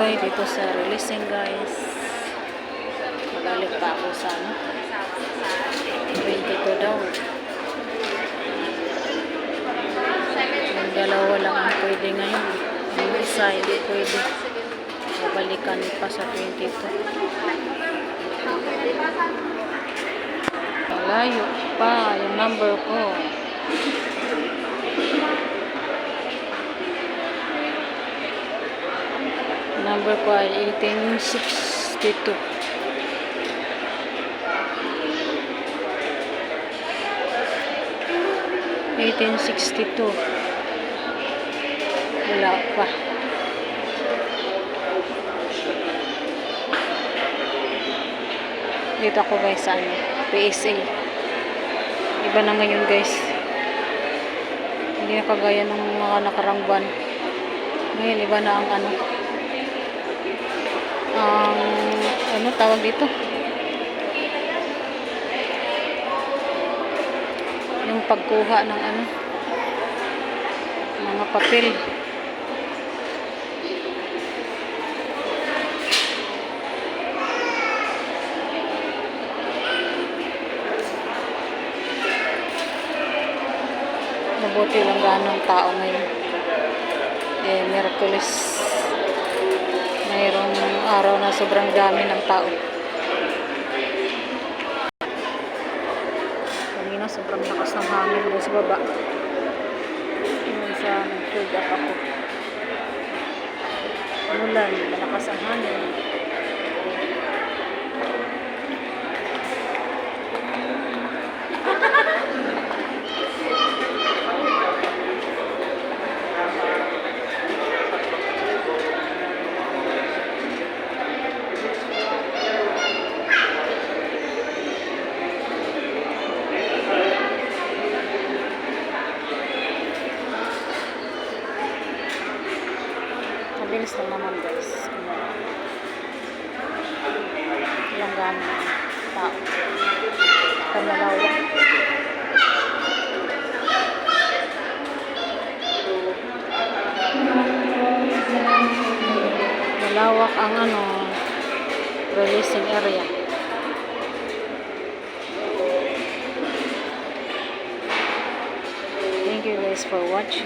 tayo dito sa releasing, guys. Magalit pa ako sa 22 daw. Yung dalawa lang ang pwede ngayon. Yung isa hindi pwede. Babalikan pa sa 22. Malayo pa yung number ko. Number ko ay 1862. 1862. Wala pa. Dito ako, guys, sa PSA. Iba na ngayon, guys. Hindi na kagaya ng mga nakarang buwan. Ngayon iba na ang ano tawag dito, yung pagkuha ng mga papel. Mabuti lang ganong tao ngayon. Miyerkules, mayroong araw na sobrang dami ng tao. Kanina sobrang lakas ng hangin doon sa baba. Yun sa nag-food up ako. Umulan, malakas ang hangin. Mabilis lang naman, guys. Ilang gano'n ng tao. Kamalawak. Malawak ang releasing area. Thank you, guys, for watching.